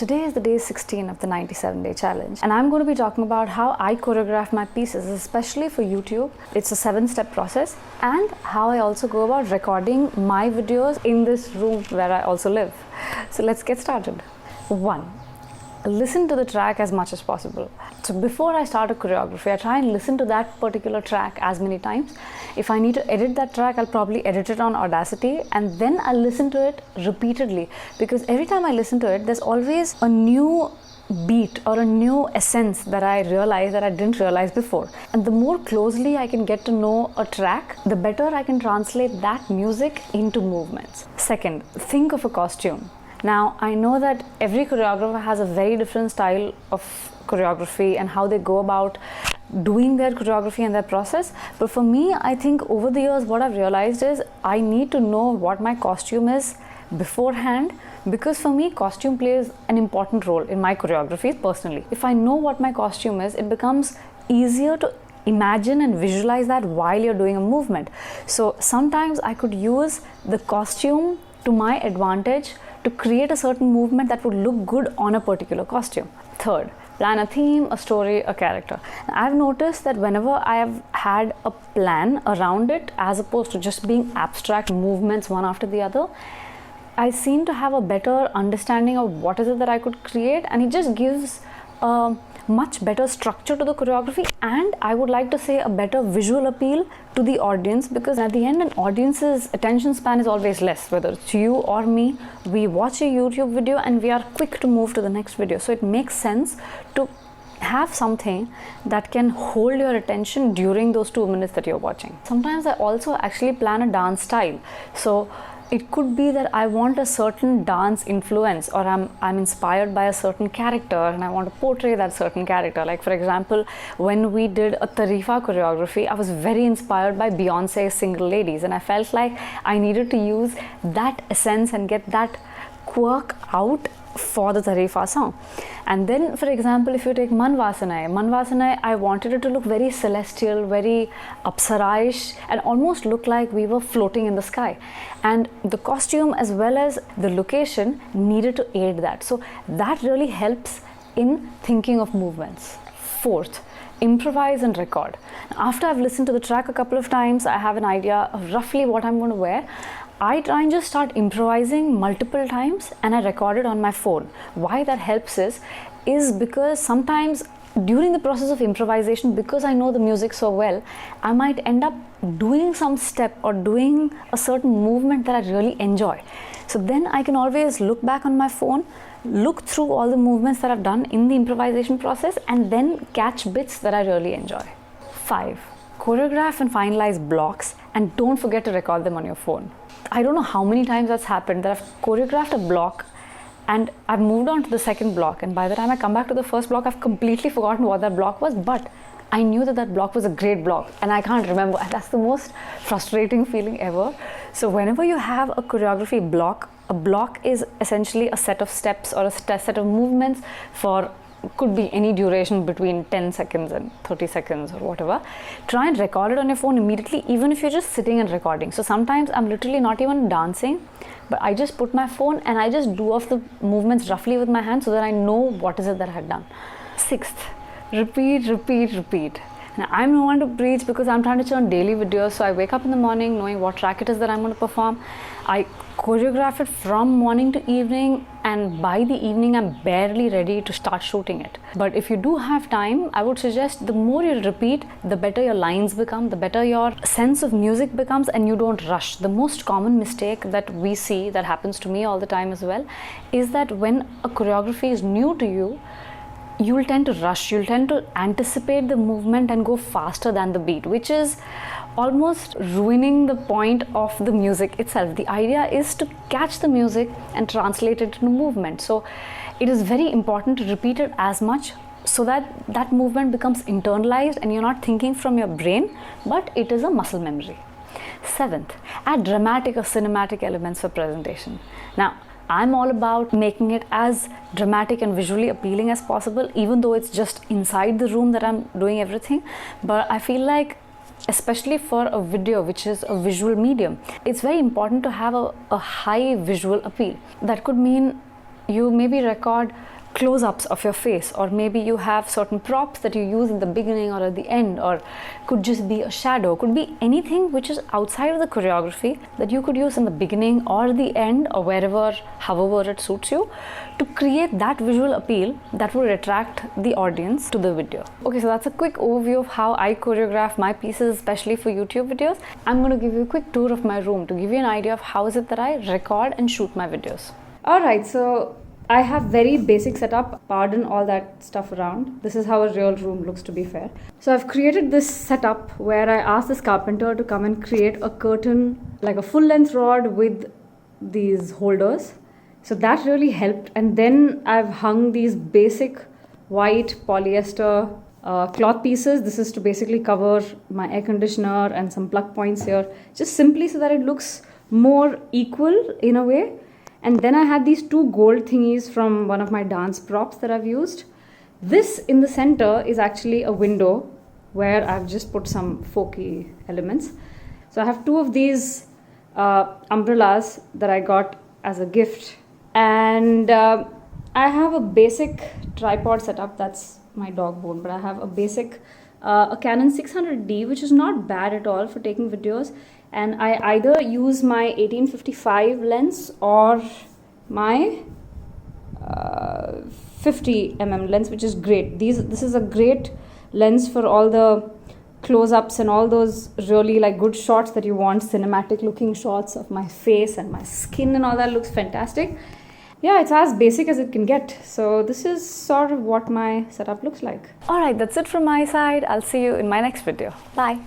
Today is the day 16 of the 97-day challenge, and I'm going to be talking about how I choreograph my pieces, especially for YouTube. It's a 7-step process, and how I also go about recording my videos in this room where I also live. So let's get started. 1. Listen to the track as much as possible. So before I start a choreography, I try and listen to that particular track as many times. If I need to edit that track, I'll probably edit it on Audacity, and then I'll listen to it repeatedly, because every time I listen to it, there's always a new beat or a new essence that I realize that I didn't realize before. And the more closely I can get to know a track, the better I can translate that music into movements. Second, think of a costume. Now, I know that every choreographer has a very different style of choreography and how they go about doing their choreography and their process. But for me, I think over the years, what I've realized is I need to know what my costume is beforehand, because for me, costume plays an important role in my choreography personally. If I know what my costume is, it becomes easier to imagine and visualize that while you're doing a movement. So sometimes I could use the costume to my advantage to create a certain movement that would look good on a particular costume. Third, plan a theme, a story, a character. I've noticed that whenever I have had a plan around it, as opposed to just being abstract movements one after the other, I seem to have a better understanding of what is it that I could create, and it just gives a much better structure to the choreography, and I would like to say a better visual appeal to the audience, because at the end, an audience's attention span is always less. Whether it's you or me, we watch a YouTube video and we are quick to move to the next video. So it makes sense to have something that can hold your attention during those 2 minutes that you're watching. Sometimes I also actually plan a dance style. So it could be that I want a certain dance influence, or I'm inspired by a certain character and I want to portray that certain character. Like, for example, when we did a Tarifa choreography, I was very inspired by Beyonce's Single Ladies, and I felt like I needed to use that essence and get that quirk out for the Tarifa song. And then, for example, if you take Man Vasanai, I wanted it to look very celestial, very Apsaraish, and almost look like we were floating in the sky. And the costume as well as the location needed to aid that. So that really helps in thinking of movements. Fourth, improvise and record. After I've listened to the track a couple of times, I have an idea of roughly what I'm going to wear. I try and just start improvising multiple times, and I record it on my phone. Why that helps is because sometimes during the process of improvisation, because I know the music so well, I might end up doing some step or doing a certain movement that I really enjoy. So then I can always look back on my phone, look through all the movements that I've done in the improvisation process, and then catch bits that I really enjoy. 5. Choreograph and finalize blocks, and don't forget to record them on your phone. I don't know how many times that's happened, that I've choreographed a block and I've moved on to the second block, and by the time I come back to the first block, I've completely forgotten what that block was, but I knew that that block was a great block and I can't remember, and that's the most frustrating feeling ever. So whenever you have a choreography block, a block is essentially a set of steps or a set of movements for could be any duration between 10 seconds and 30 seconds or whatever. Try and record it on your phone immediately, even if you're just sitting and recording. So sometimes I'm literally not even dancing, but I just put my phone and I just do off the movements roughly with my hand so that I know what is it that I had done. 6th, repeat. Now, I'm no one to preach because I'm trying to churn daily videos, so I wake up in the morning knowing what track it is that I'm going to perform. I choreograph it from morning to evening, and by the evening I'm barely ready to start shooting it. But if you do have time, I would suggest the more you repeat, the better your lines become, the better your sense of music becomes, and you don't rush. The most common mistake that we see, that happens to me all the time as well, is that when a choreography is new to you, you'll tend to rush, you'll tend to anticipate the movement and go faster than the beat, which is almost ruining the point of the music itself. The idea is to catch the music and translate it into movement. So it is very important to repeat it as much so that that movement becomes internalized and you're not thinking from your brain, but it is a muscle memory. 7th, add dramatic or cinematic elements for presentation. Now, I'm all about making it as dramatic and visually appealing as possible, even though it's just inside the room that I'm doing everything. But I feel like, especially for a video, which is a visual medium, it's very important to have a high visual appeal. That could mean You maybe record close-ups of your face, or maybe you have certain props that you use in the beginning or at the end, or could just be a shadow, could be anything which is outside of the choreography that you could use in the beginning or the end or wherever, however it suits you, to create that visual appeal that would attract the audience to the video. Okay, so that's a quick overview of how I choreograph my pieces, especially for YouTube videos. I'm going to give you a quick tour of my room to give you an idea of how is it that I record and shoot my videos. Alright, so I have very basic setup, pardon all that stuff around. This is how a real room looks, to be fair. So I've created this setup where I asked this carpenter to come and create a curtain, like a full length rod with these holders. So that really helped. And then I've hung these basic white polyester cloth pieces. This is to basically cover my air conditioner and some plug points here, just simply so that it looks more equal in a way. And then I had these two gold thingies from one of my dance props that I've used. This in the center is actually a window where I've just put some folky elements. So I have two of these umbrellas that I got as a gift. And I have a basic tripod setup. That's my dog bone, but I have a basic a Canon 600D, which is not bad at all for taking videos. And I either use my 1855 lens or my 50mm lens, which is great. This is a great lens for all the close-ups and all those really like good shots that you want, cinematic looking shots of my face and my skin and all that. Looks fantastic. Yeah, it's as basic as it can get. So this is sort of what my setup looks like. Alright, that's it from my side. I'll see you in my next video. Bye.